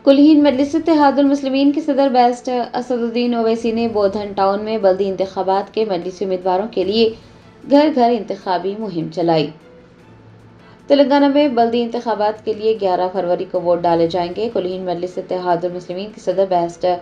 कुलहीन मजलिस इत्तेहाद मुस्लिमीन के सदर बैरिस्टर असदुद्दीन ओवैसी ने बोधन टाउन में बल्दी इंतखाबात के मजलिसी उम्मीदवारों के लिए घर घर इंतखाबी मुहिम चलाई। तेलंगाना में बल्दी इंतखाबात के लिए 11 फरवरी को वोट डाले जाएंगे। कुलहीन मजलिस इत्तेहाद मुस्लिमीन के सदर बैरिस्टर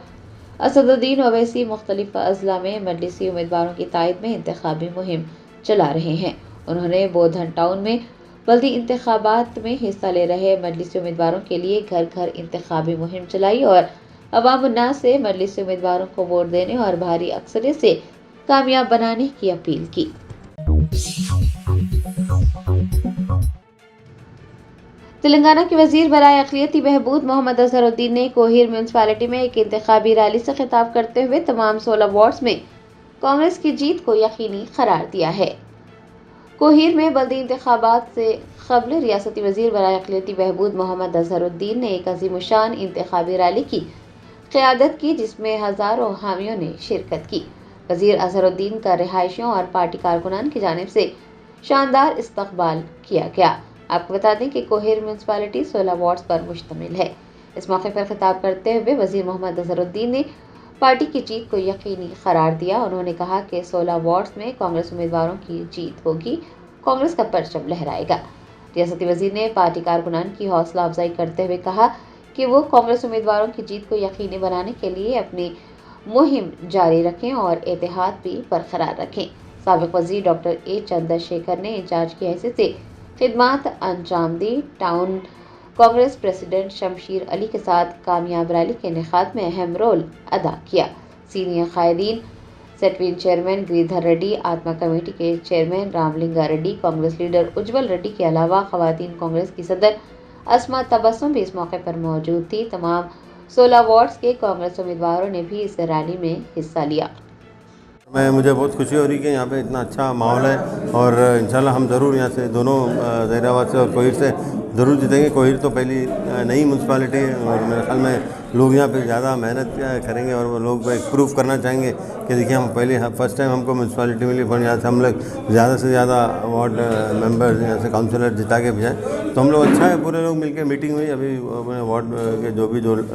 असदुद्दीन ओवैसी मुख्तलिफ अजला में मजलिसी उम्मीदवारों की तायद में इंतखाबी मुहिम चला रहे हैं। उन्होंने बोधन टाउन में बल्दी इंतखाबात में हिस्सा ले रहे मजलिसी उम्मीदवारों के लिए घर घर इंतखाबी मुहिम चलाई और अवाम उन्नास से मजलिसी उम्मीदवारों को वोट देने और भारी अक्सरियत से कामयाब बनाने की अपील की। तेलंगाना के वजीर बराए अक़लियती बहबूद मोहम्मद अजहरुद्दीन ने कोहिर म्यूनसिपालिटी में एक इंतखाबी रैली से खिताब करते हुए तमाम 16 वार्ड्स में कांग्रेस की जीत को यकीनी करार दिया है। कोहिर में बल्दी इंतखाबात से कबल रियासती वजीर बराए अक़लियती बहबूद मोहम्मद अजहरुद्दीन ने एक अज़ीमुशान इंतखाबी रैली की क़यादत की, जिसमें हज़ारों हामियों ने शिरकत की। वजीर अजहरुद्दीन का रिहायशियों और पार्टी कारकुनान की जानिब से शानदार इस्तकबाल किया गया। आपको बता दें कि कोहिर म्यूनसिपालिटी 16 वार्ड्स पर मुश्तमिल है। इस मौके पर खिताब करते हुए वजीर मोहम्मद अजहरुद्दीन ने पार्टी की जीत को यकीनी करार दिया। उन्होंने कहा कि 16 वार्ड्स में कांग्रेस उम्मीदवारों की जीत होगी, कांग्रेस का परचम लहराएगा। रियासती वजीर ने पार्टी कारकुनान की हौसला अफजाई करते हुए कहा कि वो कांग्रेस उम्मीदवारों की जीत को यकीनी बनाने के लिए अपनी मुहिम जारी रखें और एतिहाद भी बरकरार रखें। साबिक वजीर डॉक्टर ए चंद्रशेखर ने इंचार्ज की हैसियत से खिदमात अंजाम दी। टाउन कांग्रेस प्रेसिडेंट शमशीर अली के साथ कामयाब रैली के इनेकाद में अहम रोल अदा किया। सीनियर कायदीन सेटविन चेयरमैन गिरिधर रेड्डी, आत्मा कमेटी के चेयरमैन रामलिंगा रेड्डी, कांग्रेस लीडर उज्जवल रेड्डी के अलावा खवातीन कांग्रेस की सदर अस्मा तबस्सुम भी इस मौके पर मौजूद थी। तमाम 16 वार्ड्स के कांग्रेस उम्मीदवारों ने भी इस रैली में हिस्सा लिया। मुझे बहुत खुशी हो रही है कि यहाँ पे इतना अच्छा माहौल है और इंशाल्लाह हम ज़रूर यहाँ से दोनों ज़हीराबाद से और कोहिर से ज़रूर जीतेंगे। कोहिर तो पहली नई म्यूनसिपालिटी है और मेरे ख्याल में लोग यहाँ पे ज़्यादा मेहनत करेंगे और वो लोग प्रूव करना चाहेंगे कि देखिए हम पहले फर्स्ट टाइम हमको म्यूनसिपालिटी मिली, फिर यहाँ से हम लोग ज़्यादा से ज़्यादा वार्ड मेंबर यहाँ से काउंसलर जिता के भेजाएँ। तो हम लोग अच्छा है, पूरे लोग मिलकर मीटिंग हुई, अभी वार्ड के जो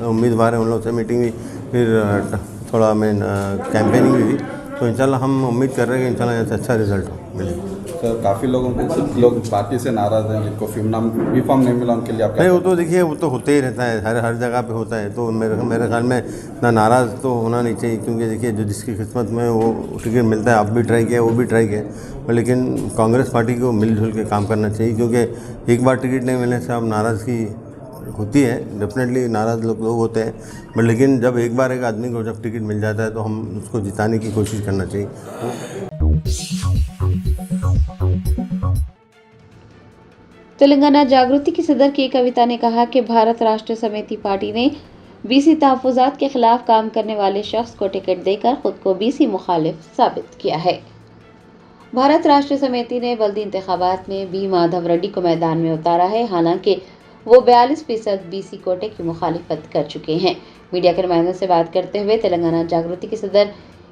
उम्मीदवार हैं उन लोग से मीटिंग हुई, फिर थोड़ा कैंपेनिंग भी हुई। तो इंशाल्लाह हम उम्मीद कर रहे हैं कि इंशाल्लाह यहाँ से अच्छा रिजल्ट मिलेगा। सर काफ़ी लोग पार्टी से नाराज़ हैं, जिनको बी फॉर्म नहीं मिला उनके लिए आप नहीं, वो तो देखिए वो तो होते ही रहता है, हर जगह पे होता है। तो मेरे ख्याल में इतना नाराज़ तो होना नहीं चाहिए, क्योंकि देखिए जो जिसकी किस्मत में वो टिकट मिलता है, आप भी ट्राई किया, वो भी ट्राई किया, लेकिन कांग्रेस पार्टी को मिलजुल के काम करना चाहिए, क्योंकि एक बार टिकट नहीं मिलने से अब नाराज़गी होती है, डेफिनेटली नाराज़ लोग होते हैं, बट लेकिन जब एक बार एक आदमी को जब टिकट मिल जाता है तो हम उसको जिताने की कोशिश करना चाहिए। तेलंगाना जागृति की सदर के कविता ने कहा कि भारत राष्ट्र समिति पार्टी ने बीसी तहफ़्फ़ुज़ात के खिलाफ काम करने वाले शख्स को टिकट देकर खुद को बीसी मुखालिफ साबित किया है। भारत राष्ट्र समिति ने बल्दी इंतखाबात में बी माधव रेड्डी को मैदान में उतारा है, हालांकि वो 42% बीसी कोटे की मुखालिफत कर चुके हैं। मीडिया के नुमाइंदों से बात करते हुए तेलंगाना जागृति की सदर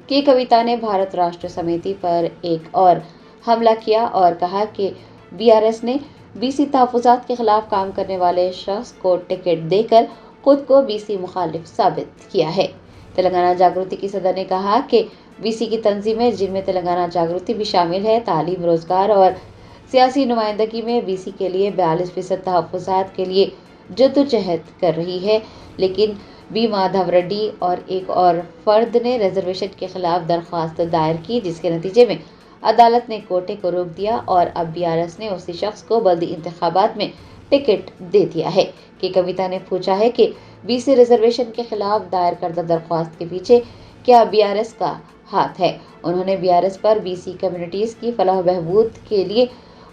के कविता ने भारत राष्ट्र समिति पर एक और हमला किया और कहा कि बीआरएस ने बीसी तहफ़्फ़ुज़ात के खिलाफ काम करने वाले शख्स को टिकट देकर खुद को बीसी मुखालिफ साबित किया है। तेलंगाना जागृति की सदर ने कहा कि बीसी की तंजीमें, जिनमें तेलंगाना जागृति भी शामिल है, तालीम, रोजगार और सियासी नुमाइंदगी में बीसी के लिए 42% तहफ़्फ़ुज़ात के लिए जद्दोजहद कर रही है, लेकिन बी माधव रेड्डी और एक और फर्द ने रिजर्वेशन के खिलाफ दरख्वास्त दायर की, जिसके नतीजे में अदालत ने कोटे को रोक दिया और अब बीआरएस ने उसी शख्स को बल्दी इंतखाबात में टिकट दे दिया है। कि कविता ने पूछा है कि बीसी रिजर्वेशन के खिलाफ दायर करदा दरख्वास्त के पीछे क्या बीआरएस का हाथ है। उन्होंने बीआरएस पर बीसी कम्युनिटीज़ की फलाह बहबूद के लिए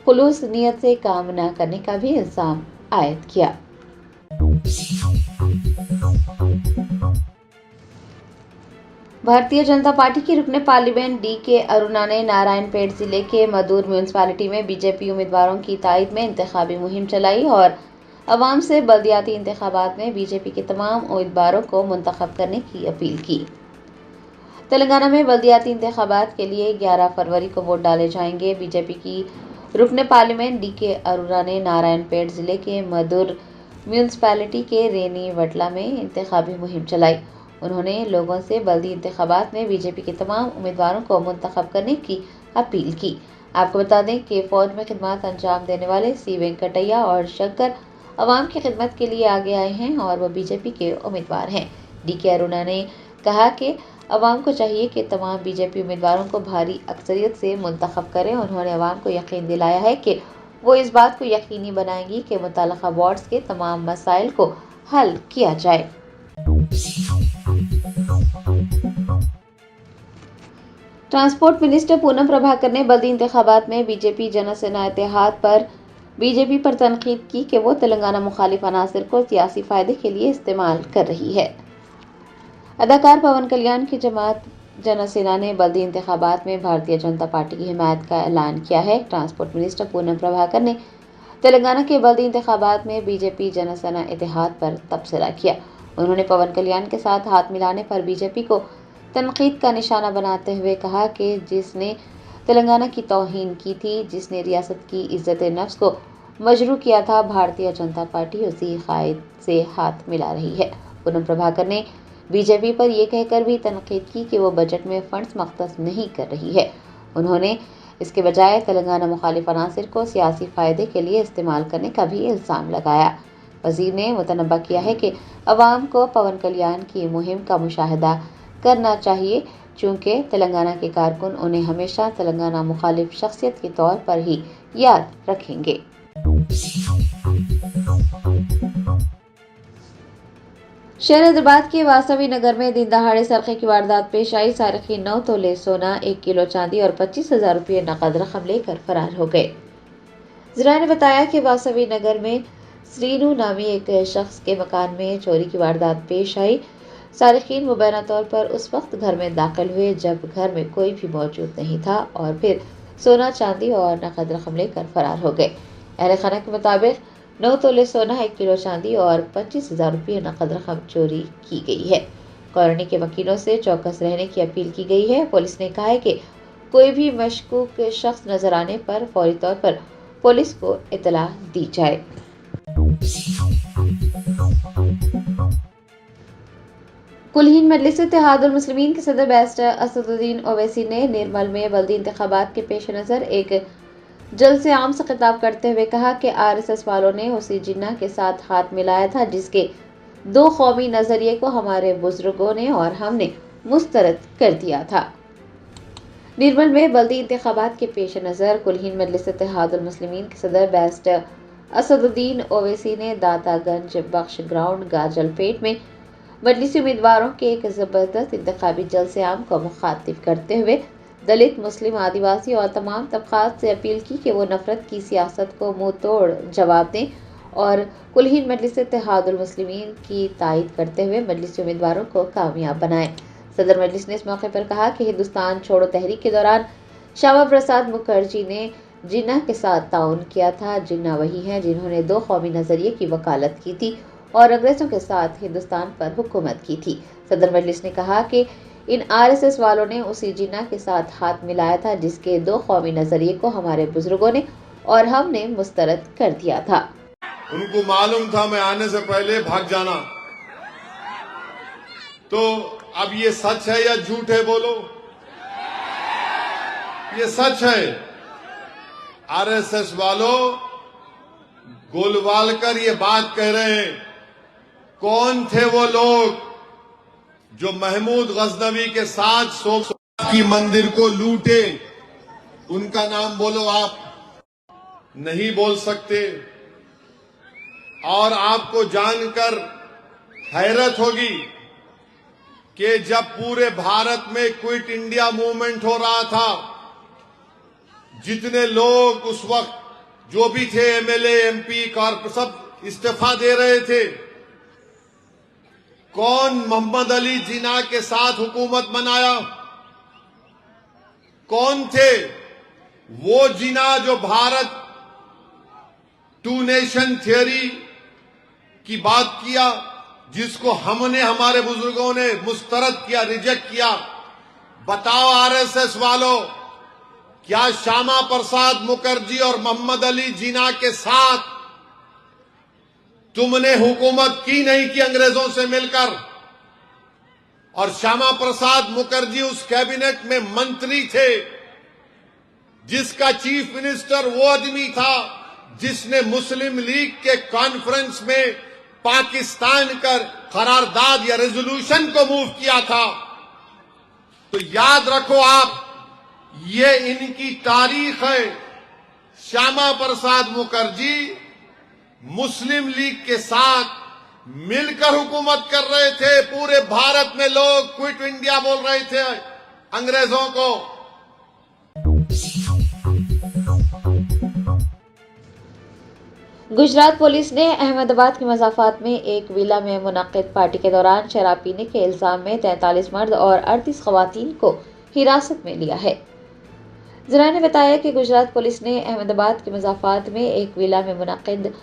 खुलूस नियत से काम न करने का भी इल्जाम आयद किया। भारतीय जनता पार्टी की रुकने पार्लियामेंट डी.के. अरुणा ने नारायणपेट जिले के मदूर म्यूनसिपालिटी में बीजेपी उम्मीदवारों की तायद में इंतखाबी मुहिम चलाई और अवाम से बल्दियाती इंतखाबात में बीजेपी के तमाम उम्मीदवारों को मुंतखब करने की अपील की। तेलंगाना में बल्दियाती इंतखाबात के लिए 11 फरवरी को वोट डाले जाएंगे। बीजेपी की रुकने पार्लियामेंट डी.के. अरुणा ने नारायणपेट जिले के मदूर म्यूनसिपैलिटी के रेनी वटला में इंतखाबी मुहिम चलाई। उन्होंने लोगों से बल्दी इंतखाबात में बीजेपी के तमाम उम्मीदवारों को मुंतखब करने की अपील की। आपको बता दें कि फौज में खिदमत अंजाम देने वाले सी वेंकटैया और शंकर अवाम की खिदमत के लिए आगे आए हैं और वो बीजेपी के उम्मीदवार हैं। डी.के. अरुणा ने कहा कि अवाम को चाहिए कि तमाम बीजेपी उम्मीदवारों को भारी अक्सरियत से मुंतखब करें। उन्होंने अवाम को यकीन दिलाया है कि वो इस बात को यकीनी बनाएंगी कि मुतल्लका वार्ड्स के तमाम मसाइल को हल किया जाए। ट्रांसपोर्ट मिनिस्टर पूनम प्रभाकर ने बल्दी इंतखाबात में बीजेपी जनसेना इत्तेहाद पर बीजेपी पर तनकीद की कि वो तेलंगाना मुखालिफ अनासर को सियासी फायदे के लिए इस्तेमाल कर रही है। अदाकार पवन कल्याण की जमात जनसेना ने बल्दी इंतखाबात में भारतीय जनता पार्टी की हिमायत का ऐलान किया है। ट्रांसपोर्ट मिनिस्टर पूनम प्रभाकर ने तेलंगाना के बल्दी इंतखाबात में बीजेपी जनसेना इत्तेहाद पर तबसरा किया। उन्होंने पवन कल्याण के साथ हाथ मिलाने पर बीजेपी को तनकीद का निशाना बनाते हुए कहा कि जिसने तेलंगाना की तौहीन की थी, जिसने रियासत की इज्जत नफ्स को मजरू किया था, भारतीय जनता पार्टी उसी कायद से हाथ मिला रही है। पूनम प्रभाकर ने बीजेपी पर यह कहकर भी तनकीद की कि वो बजट में फंड्स मख्तस नहीं कर रही है। उन्होंने इसके बजाय तेलंगाना मुखालिफ अनासर को सियासी फायदे के लिए इस्तेमाल करने का भी इल्ज़ाम लगाया। वजीर ने मुतनब्बा किया है कि अवाम को पवन कल्याण की मुहिम का मुशाहिदा करना चाहिए, चूँकि तेलंगाना के कारकुन उन्हें हमेशा तेलंगाना मुखालिफ शख्सियत के तौर पर ही याद रखेंगे। शहर हैदराबाद के वासवी नगर में दिन दहाड़े सरखे की वारदात पेश आई। सारिकीन 9 तोले सोना, 1 किलो चांदी और 25,000 रुपये नकद रकम लेकर फरार हो गए। ज़राए ने बताया कि वासवी नगर में श्रीनू नामी एक शख्स के मकान में चोरी की वारदात पेश आई। सारिकीन मुबैना तौर पर उस वक्त घर में दाखिल हुए जब घर में कोई भी मौजूद नहीं था और फिर सोना, चांदी और नकद रकम लेकर फरार हो गए। अहले खाना के मुताबिक 9 तोले सोना, 1 किलो चांदी और 25,000 रुपये नकद रकम चोरी की गई है। कॉलोनी के वकीलों से चौकस रहने की अपील की गई है। पुलिस ने कहा है कि कोई भी मशकूक शख्स नजर आने पर फौरी तौर पर पुलिस को इतला दी जाए। कुल-हिंद मजलिस इत्तेहादुल मुस्लिमीन के सदर बैरिस्टर असदुद्दीन ओवैसी ने निर्मल में बल्दी इंतखाबात के पेश नज़र एक जलसे आम से खिताब करते हुए कहा कि आरएसएस वालों ने उसी जिन्ना के साथ हाथ मिलाया था जिसके दो कौमी नजरिए को हमारे बुजुर्गों ने और हमने मुस्तरद कर दिया था। निर्मल में बल्दी इंतखाबात के पेश नज़र कुल-हिंद मजलिस इत्तेहादुल मुस्लिमीन के सदर बैरिस्टर असदुद्दीन ओवैसी ने दातागंज बख्श ग्राउंड गाजलपेट में मजलिसी उम्मीदवारों के एक ज़बरदस्त इंतखाबी जलसे आम को मुखातिब करते हुए दलित, मुस्लिम, आदिवासी और तमाम तबकात से अपील की कि वो नफरत की सियासत को मुंह तोड़ जवाब दें और कुल-हिंद मजलिस इत्तेहादुल मुस्लिमीन की तायद करते हुए मजलिसी उम्मीदवारों को कामयाब बनाएं। सदर मजलिस ने इस मौके पर कहा कि हिंदुस्तान छोड़ो तहरीक के दौरान श्यामा प्रसाद मुखर्जी ने जिन्ना के साथ ताउन किया था। जिन्ना वही हैं जिन्होंने दो कौमी नजरिए की वकालत की थी और अंग्रेजों के साथ हिंदुस्तान पर हुकूमत की थी। सदर मजलिस ने कहा कि इन आरएसएस वालों ने उसी जिन्ना के साथ हाथ मिलाया था जिसके दो कौमी नजरिए को हमारे बुजुर्गों ने और हमने मुस्तरद कर दिया था। उनको मालूम था मैं आने से पहले भाग जाना। तो अब ये सच है या झूठ है बोलो? ये सच है। आरएसएस वालों गोलवालकर ये बात कह रहे हैं। कौन थे वो लोग जो महमूद गजनवी के साथ सोमनाथ की मंदिर को लूटे? उनका नाम बोलो। आप नहीं बोल सकते। और आपको जानकर हैरत होगी कि जब पूरे भारत में क्विट इंडिया मूवमेंट हो रहा था, जितने लोग उस वक्त जो भी थे एमएलए, एमपी, कॉर्पोरेटर सब इस्तीफा दे रहे थे। कौन मोहम्मद अली जिन्ना के साथ हुकूमत बनाया? कौन थे वो जिन्ना जो भारत टू नेशन थियरी की बात किया, जिसको हमने हमारे बुजुर्गों ने मुस्तरद किया, रिजेक्ट किया? बताओ आरएसएस वालों, क्या श्यामा प्रसाद मुखर्जी और मोहम्मद अली जिन्ना के साथ तुमने हुकूमत की नहीं की अंग्रेजों से मिलकर, और श्यामा प्रसाद मुखर्जी उस कैबिनेट में मंत्री थे जिसका चीफ मिनिस्टर वो आदमी था जिसने मुस्लिम लीग के कॉन्फ्रेंस में पाकिस्तान का करारदाद या रेजोल्यूशन को मूव किया था। तो याद रखो आप, ये इनकी तारीख है। श्यामा प्रसाद मुखर्जी मुस्लिम लीग के साथ मिलकर हुकूमत कर रहे थे। पूरे भारत में लोग क्विट इंडिया बोल रहे थे अंग्रेजों को। गुजरात पुलिस ने अहमदाबाद के मज़ाफ़ात में एक विला में मुनक़्क़िद पार्टी के दौरान शराब पीने के इल्ज़ाम में 43 मर्द और 38 ख़वातीन को हिरासत में लिया है। ज़राए ने बताया कि गुजरात पुलिस ने अहमदाबाद के मज़ाफ़ात में एक विला में मुनक़्क़िद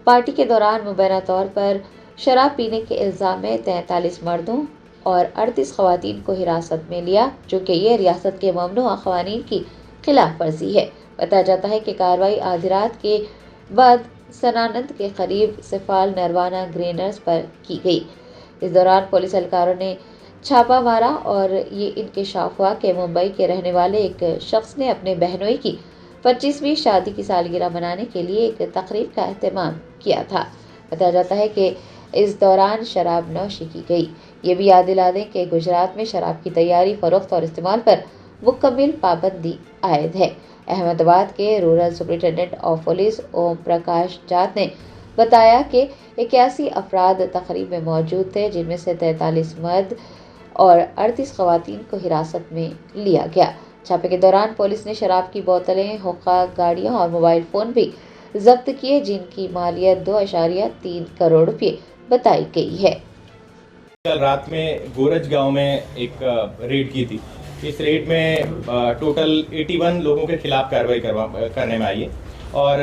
पार्टी के दौरान मुबैना तौर पर शराब पीने के इल्ज़ाम में 43 मर्दों और 38 ख़वातीन को हिरासत में लिया, जो कि ये रियासत के ममनूआ क़वानीन की खिलाफ वर्जी है। बताया जाता है कि कार्रवाई आधी रात के बाद सनानंद के करीब सिफाल नरवाना ग्रेनर्स पर की गई। इस दौरान पुलिस एहलकारों ने छापा मारा और ये इंकशाफ हुआ कि मुंबई के रहने वाले एक शख्स ने अपने बहनोई की 25वीं शादी की सालगिरह मनाने के लिए एक तकरीब का अहतमाम किया था। बताया जाता है कि इस दौरान शराब नौशी की गई। ये भी याद दिला दें कि गुजरात में शराब की तैयारी, फरोख्त और इस्तेमाल पर मुकम्मल पाबंदी आयद है। अहमदाबाद के rural superintendent of police Om Prakash Jat ने बताया कि 81 अफराद तकरीब में मौजूद थे, जिनमें से 43 मर्द और 38 ख़वातीन को हिरासत में लिया गया। छापे के दौरान पुलिस ने शराब की बोतलें, हुक्का, गाड़ियां और मोबाइल फ़ोन भी जब्त किए, जिनकी मालियत 2.3 करोड़ रुपये बताई गई है। कल रात में गोरज गांव में एक रेड की थी। इस रेड में टोटल 81 लोगों के खिलाफ कार्रवाई करने में आई है। और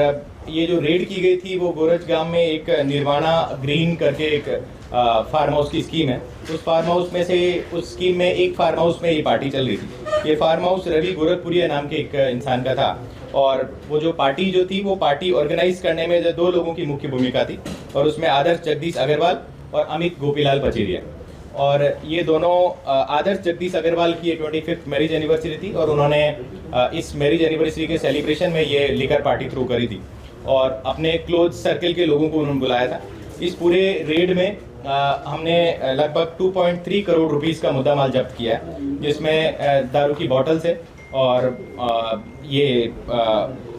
ये जो रेड की गई थी वो गोरज गांव में एक निर्वाणा ग्रीन करके एक फार्म हाउस की स्कीम है। उस फार्म हाउस में से उस स्कीम में एक फार्म हाउस में ये पार्टी चल रही थी। ये फार्म हाउस रवि गोरखपुरिया नाम के एक इंसान का था। और वो जो पार्टी जो थी वो पार्टी ऑर्गेनाइज करने में जो 2 लोगों की मुख्य भूमिका थी, और उसमें आदर्श जगदीश अग्रवाल और अमित गोपीलाल पचेरिया। और ये दोनों आदर्श जगदीश अग्रवाल की 25th मैरिज एनिवर्सरी थी, और उन्होंने इस मैरिज एनिवर्सरी के सेलिब्रेशन में ये लिकर पार्टी थ्रू करी थी और अपने क्लोज सर्कल के लोगों को उन्होंने बुलाया था। इस पूरे रेड में हमने लगभग 2.3 करोड़ रुपीस का मुद्दा माल जब्त किया है, जिसमें दारू की बॉटल्स है और ये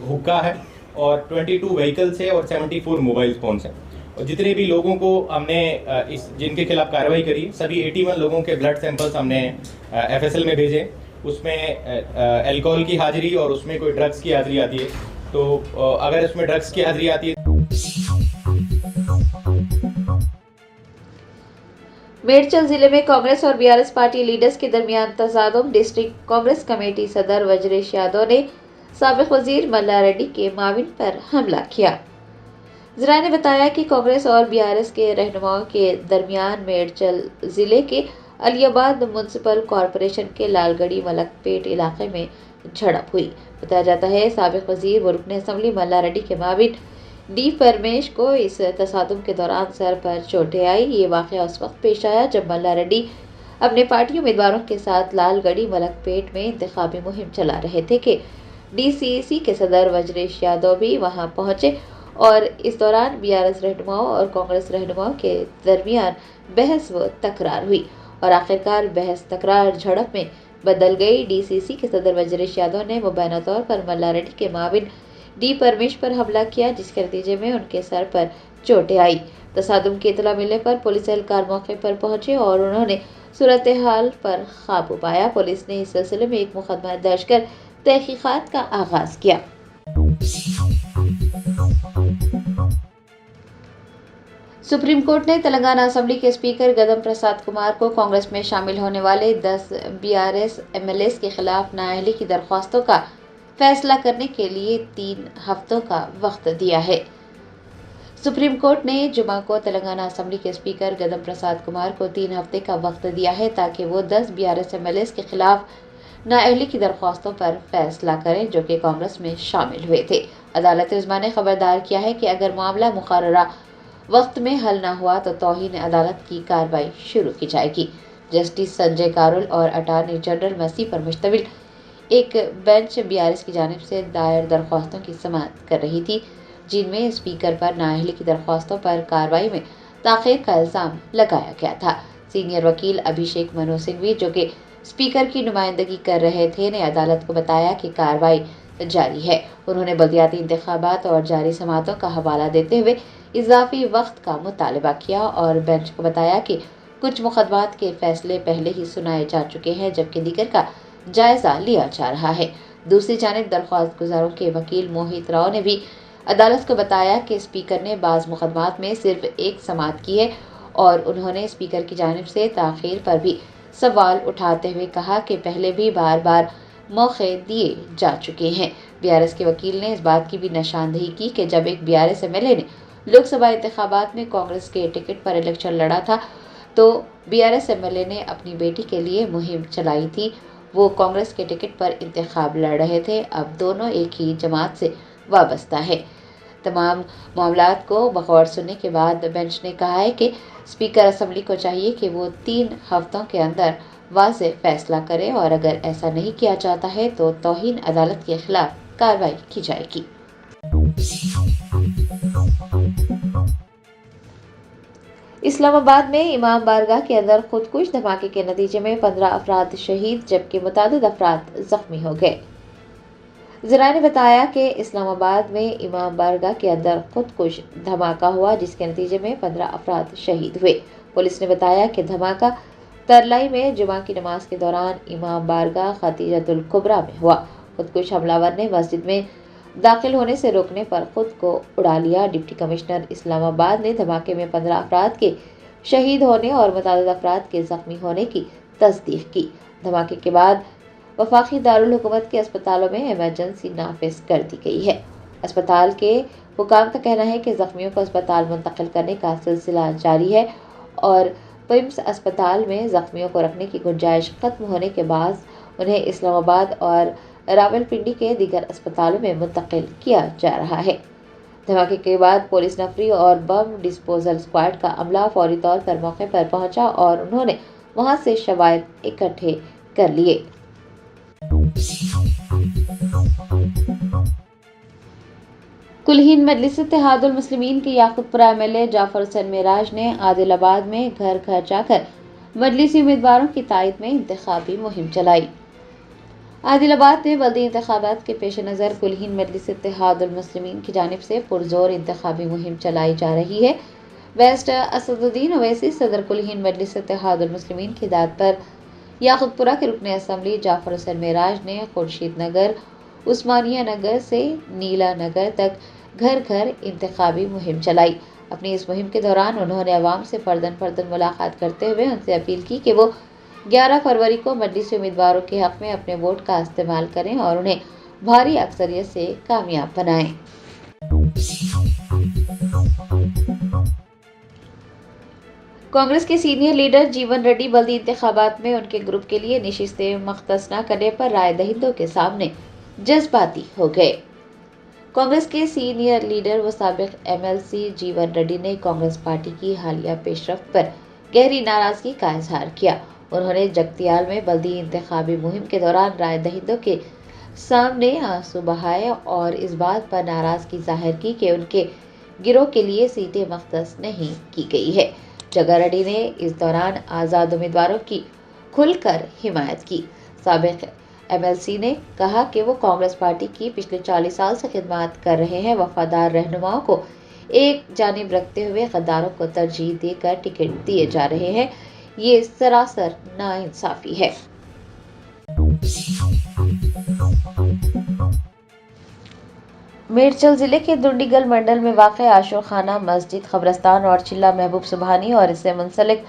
हुक्का है और 22 व्हीकल्स है और 74 मोबाइल फ़ोन्स हैं। और जितने भी लोगों को हमने जिनके खिलाफ कार्रवाई करी, सभी 81 लोगों के ब्लड सैंपल्स हमने FSL में भेजे। उसमें अल्कोहल की हाजिरी और उसमें कोई ड्रग्स की हाजिरी आती है, तो अगर इसमें ड्रग्स की हाजिरी आती है। मेडचल जिले में कांग्रेस और BRS पार्टी लीडर्स के दरमियान तसादुम। डिस्ट्रिक्ट कांग्रेस कमेटी सदर वज्रेश यादव ने साबिक वजीर मल्ला रेड्डी के माविन पर हमला किया। ज़राए ने बताया कि कांग्रेस और BRS के रहनुमाओं के दरमियान मेडचल जिले के अलियाबाद म्युनिसिपल कॉरपोरेशन के लालगढ़ी मलकपेट इलाके में झड़प हुई। बताया जाता है साबिक वजीर व रुकन असम्बली मल्ला रेड्डी के माविन डी परमेश को इस तसादुम के दौरान सर पर चोटें आई। ये वाक़या उस वक्त पेश आया जब मल्ला रेड्डी अपने पार्टी उम्मीदवारों के साथ लालगढ़ी मलकपेट में इंतखाबी मुहिम चला रहे थे कि DCEC के सदर वज्रेश यादव भी वहां पहुंचे और इस दौरान BRS रहनुमाओं और कांग्रेस रहनुमाओं के दरमियान बहस व तकरार हुई और आखिरकार बहस तकरार झड़प में बदल गई। DCC के सदर वज्रेश यादव ने मुबैना तौर पर मल्ला रेड्डी के माविन डी परमेश पर हमला किया, जिसके नतीजे में उनके सर पर चोटें आई। तसादुम की इतला मिलने पर पुलिस एहलकार मौके पर पहुंचे और उन्होंने सूरत हाल पर काबू पाया। पुलिस ने इस सिलसिले में एक मुकदमा दर्ज कर तहकीकात का आगाज किया। सुप्रीम कोर्ट ने तेलंगाना असेंबली के स्पीकर गदम प्रसाद कुमार को कांग्रेस में शामिल होने वाले 10 BRS MLAs के खिलाफ नाअहली की दरख्वास्तों का फैसला करने के लिए 3 हफ्तों का वक्त दिया है। सुप्रीम कोर्ट ने जुमा को तेलंगाना असेंबली के स्पीकर गदम प्रसाद कुमार को 3 हफ्ते का वक्त दिया है ताकि वो 10 BRS MLAs के खिलाफ नाअहली की दरख्वास्तों पर फैसला करें जो कि कांग्रेस में शामिल हुए थे। अदालत उज़्मा ने खबरदार किया है कि अगर मामला मुकर्ररा वक्त में हल न हुआ तो तौहीन अदालत की कार्रवाई शुरू की जाएगी। जस्टिस संजय कारोल और अटॉर्नी जनरल मसीह पर मुश्तमिल एक बेंच बीआरएस की जानिब से दायर दरख्वास्तों की समाअत कर रही थी, जिनमें स्पीकर पर नाअहली की दरख्वास्तों पर कार्रवाई में ताख़ीर का इल्ज़ाम लगाया गया था। सीनियर वकील अभिषेक मनु सिंघवी, जो कि स्पीकर की नुमाइंदगी कर रहे थे, ने अदालत को बताया कि कार्रवाई जारी है। उन्होंने बल्दियाती इंतखाबात और जारी समाअतों का हवाला देते हुए इजाफी वक्त का मुतालबा किया और बेंच को बताया कि कुछ मुकदमात के फैसले पहले ही सुनाए जा चुके हैं, जबकि दीगर का जायजा लिया जा रहा है। दूसरी जानिब दरख्वास्त गुजारों के वकील मोहित राव ने भी अदालत को बताया कि स्पीकर ने बाज़ मुकदमात में सिर्फ एक समाअत की है और उन्होंने स्पीकर की जानिब से ताख़ीर पर भी सवाल उठाते हुए कहा कि पहले भी बार बार मौके दिए जा चुके हैं। बीआरएस के वकील ने इस बात की भी निशानदेही की कि जब एक बीआरएस एमएलए ने लोकसभा इंतखाबात में कांग्रेस के टिकट पर इलेक्शन लड़ा था तो बीआरएस एमएलए ने अपनी बेटी के लिए मुहिम चलाई थी। वो कांग्रेस के टिकट पर इंतखाब लड़ रहे थे। अब दोनों एक ही जमात से वाबस्ता है। तमाम मामलात को बगौर सुनने के बाद बेंच ने कहा है कि स्पीकर असम्बली को चाहिए कि वो 3 हफ्तों के अंदर वाज़ेह फैसला करे और अगर ऐसा नहीं किया जाता है तो तौहीन अदालत के खिलाफ कार्रवाई की जाएगी। इस्लामाबाद में इमाम बारगाह के अंदर खुदकुश धमाके के नतीजे में 15 अफराद शहीद जबकि मुतादिद अफराद जख्मी हो गए। ज़राए ने बताया कि इस्लामाबाद में इमाम बारगाह के अंदर खुदकुश धमाका हुआ, जिसके नतीजे में 15 अफराद शहीद हुए। पुलिस ने बताया कि धमाका तरलाई में जुमा की नमाज के दौरान इमाम बारगाह खतीजतुल कुबरा में हुआ। खुदकुश हमलावर ने मस्जिद में दाखिल होने से रोकने पर खुद को उड़ा लिया। डिप्टी कमिश्नर इस्लामाबाद ने धमाके में 15 अफराद के शहीद होने और मुतादिद अफराद के जख्मी होने की तस्दीक की। धमाके के बाद वफाकी दारुल हुकूमत के अस्पतालों में इमरजेंसी नाफिज कर दी गई है। अस्पताल के हुकाम का कहना है कि जख्मियों को अस्पताल मुंतकिल करने का सिलसिला जारी है और पिम्स अस्पताल में जख्मियों को रखने की गुंजाइश खत्म होने के बाद उन्हें इस्लामाबाद और रावलपिंडी के दीगर अस्पतालों में मुंतकिल किया जा रहा है। धमाके के बाद पुलिस नफरी और बम डिस्पोजल स्क्वाड का अमला फौरी तौर पर मौके पर पहुंचा और उन्होंने वहां से शवायद इकट्ठे कर लिए। कुलहीन मजलिस इत्तेहादुल मुस्लिमीन के याकूतपुरा एमएलए जाफर हुसैन मेराज ने आदिलाबाद में घर घर जाकर मजलिसी उम्मीदवारों की तायद में इंतखाबी मुहिम चलाई। आदिलाबाद में बल्दी इंतखाबात के पेश नज़र कुलहीन मजलिस इत्तेहादुल मुस्लिमीन की जानिब से पुरजोर इंतखाबी मुहिम चलाई जा रही है। वेस्ट असदुद्दीन ओवैसी सदर कुलहीन मजलिस इत्तेहादुल मुस्लिमीन की दाद पर याकूतपुरा के रुकन असम्बली जाफर हुसैन मेराज ने खुर्शीद नगर, उस्मानिया नगर से नीला नगर तक घर घर इंतखाबी मुहिम चलाई। अपनी इस मुहिम के दौरान उन्होंने अवाम से फर्दन मुलाकात करते हुए उनसे अपील की कि वो 11 फरवरी को मजलिसी उम्मीदवारों के हक में अपने वोट का इस्तेमाल करें और उन्हें भारी अक्सरियत से कामयाब बनाएं। कांग्रेस के सीनियर लीडर जीवन रेड्डी बल्दी इंतखाबात में उनके ग्रुप के लिए नशिस्तें मख्तस न करने पर राय दहिंदों के सामने जज्बाती हो गए। कांग्रेस के सीनियर लीडर व साबिक एमएलसी जीवन रेड्डी ने कांग्रेस पार्टी की हालिया पेशरफ्त पर गहरी नाराजगी का इजहार किया। उन्होंने जगतियाल में बल्दी इंतखाबी मुहिम के दौरान राय दहिंदों के सामने आंसू बहाए और इस बात पर नाराजगी जाहिर की कि उनके गिरोह के लिए सीटें मख्तस नहीं की गई है। जगा रेड्डी ने इस दौरान आज़ाद उम्मीदवारों की खुलकर हिमायत की। साबिक एमएलसी ने कहा कि वो कांग्रेस पार्टी की पिछले 40 साल से खिदमत कर रहे हैं। वफादार रहनुमाओं को एक जानिब रखते हुए गद्दारों को तरजीह देकर टिकट दिए जा रहे हैं। ये सरासर नाइंसाफी है। मेरचल जिले के दुंडीगल मंडल में वाक़े आशुर खाना मस्जिद, कब्रस्तान और चिल्ला महबूब सुबहानी और इससे मुंसलिक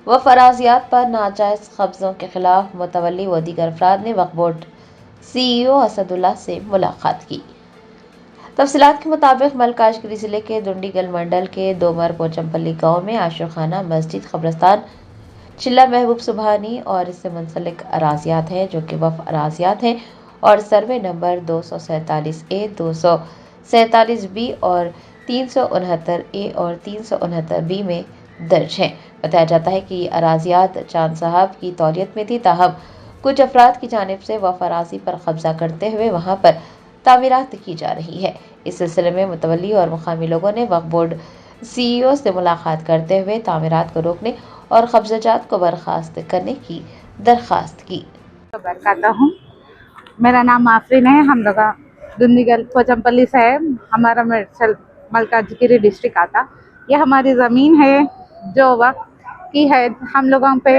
व फराजियात पर नाजायज़ कब्ज़ों के खिलाफ मुतवल्ली व दीगर अफराद ने वक्फ बोर्ड CEO असदुल्ला से मुलाकात की। तफसीलात के मुताबिक मलकाजगिरी जिले के दुंडीगल मंडल के दोमर पोचमपल्ली गाँव में आशुर खाना मस्जिद, कब्रस्तान, चिल्ला महबूब सुबहानी और इससे मुंसलिक अराजियात हैं जो कि वक्फ अराजियात हैं और सर्वे नंबर 247A, 247B और 369A اور 369B میں درج ہیں۔ بتایا جاتا ہے کہ یہ اراضیات چاند صاحب کی تولیت میں تھی، تاہم کچھ افراد کی جانب سے وقف اراضی پر قبضہ کرتے ہوئے وہاں پر تعمیرات کی جا رہی ہے۔ اس سلسلے میں متولی اور مقامی لوگوں نے وقف بورڈ CEO سے ملاقات کرتے ہوئے تعمیرات کو روکنے اور قبضہ جات کو برخاست کرنے کی درخواست کی۔ برکاتہ ہوں، میرا نام آفرین ہے، ہم لوگ دندگل پوچمپلی سے ہے، ہمارا ملکاجگیری ڈسٹرکٹ آتا۔ یہ ہماری زمین ہے جو وقت کی ہے، ہم لوگوں پہ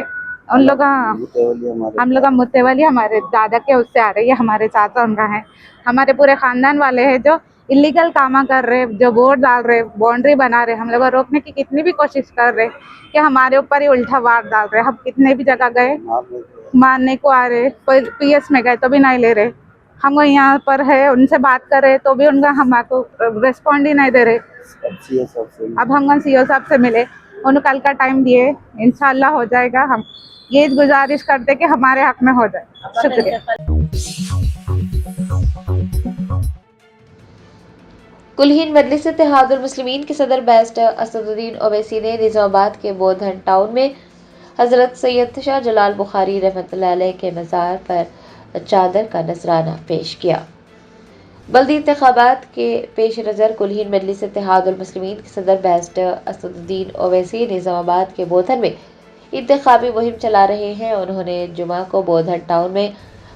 ہم لوگ متولی ہمارے دادا کے اس سے آ رہے، یہ ہمارے چاچا ان کا ہے، ہمارے پورے خاندان والے ہیں جو انلیگل کام کر رہے، جو بورڈ ڈال رہے، باؤنڈری بنا رہے، ہم لوگ روکنے کی کتنی بھی کوشش کر رہے کہ ہمارے اوپر ہی الٹا وار ڈال رہے۔ ہم کتنے بھی جگہ گئے ماننے کو آ رہے، کوئی PS میں گئے تو بھی نہیں لے رہے، ہم یہاں پر ہے ان سے بات کر رہے تو بھی ان کا ہمارے کو ریسپونڈ ہی نہیں دے رہے۔ اب ہم CO صاحب سے ملے، انہوں کل کا ٹائم دیے، انشاءاللہ ہو جائے گا۔ ہم یہ گزارش کرتے کہ ہمارے حق میں ہو جائے۔ شکریہ۔ کلہین مجلس اتحاد المسلمین کے صدر بیرسٹر اسد الدین اویسی نے نظام آباد کے بودھن ٹاؤن میں حضرت سید شاہ جلال بخاری رحمۃ اللہ علیہ کے مزار پر چادر کا نذرانہ پیش کیا۔ بلدی انتخابات کے پیش نظر کلہین مجلس اتحاد المسلمین کے صدر بیرسٹر اسد الدین اویسی نظام آباد کے بودھن میں انتخابی مہم چلا رہے ہیں۔ انہوں نے جمعہ کو بودھن ٹاؤن میں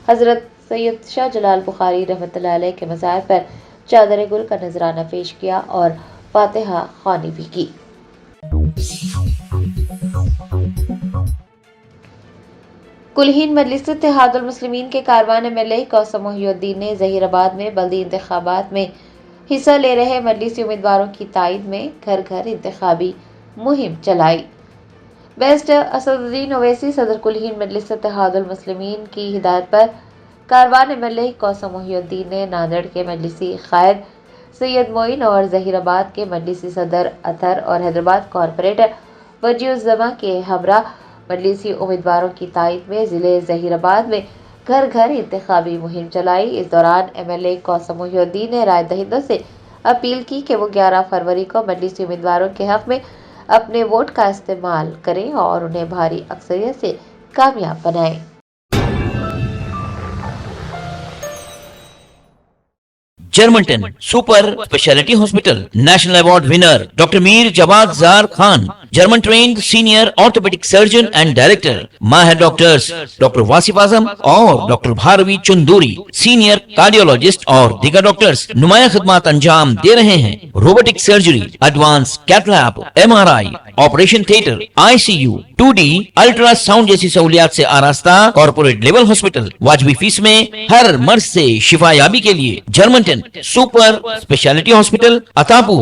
حضرت سید شاہ جلال بخاری رحمۃ اللہ علیہ کے مزار پر چادر گل کا نذرانہ پیش کیا اور فاتحہ خوانی بھی کی۔ کلہین مجلس اتحاد المسلمین کے کاروان MLA کوثر محی الدین نے ظہیر آباد میں بلدی انتخابات میں حصہ لے رہے مجلسی امیدواروں کی تائید میں گھر گھر انتخابی مہم چلائی۔ بیرسٹر اسد الدین اویسی صدر کلہین مجلس اتحاد المسلمین کی ہدایت پر کاروان MLA کوثر محی الدین نے ناندیڑ کے مجلسی قائد سید معین اور ظہیر آباد کے مجلسی صدر اطہر اور حیدرآباد کارپوریٹر وجیہ الزماں کے ہمراہ مجلسی امیدواروں کی تائید میں ضلع ظہیر آباد میں گھر گھر انتخابی مہم چلائی۔ اس دوران MLA کوثر محی الدین نے رائے دہندوں سے اپیل کی کہ وہ 11 فروری کو مجلسی امیدواروں کے حق میں اپنے ووٹ کا استعمال کریں اور انہیں بھاری اکثریت سے کامیاب بنائیں۔ Germanton super specialty hospital national award winner doctor Mir Jawad Zar Khan, German trained senior orthopaedic surgeon and director, ماہر ڈاکٹرز ڈاکٹر واصف اعظم اور doctor Bharavi Chanduri, senior cardiologist اور دیگر ڈاکٹرز نمایاں خدمات انجام دے رہے ہیں۔ Robotic surgery, advance cath lab, MRI، operation theatre, ICU، 2D ultrasound جیسی سہولیات سے آراستہ کارپوریٹ لیول ہاسپٹل، واجبی فیس میں ہر مرض سے شفا یابی کے لیے جرمنٹن سپر اسپیشلٹی ہاسپٹل، عطاپور۔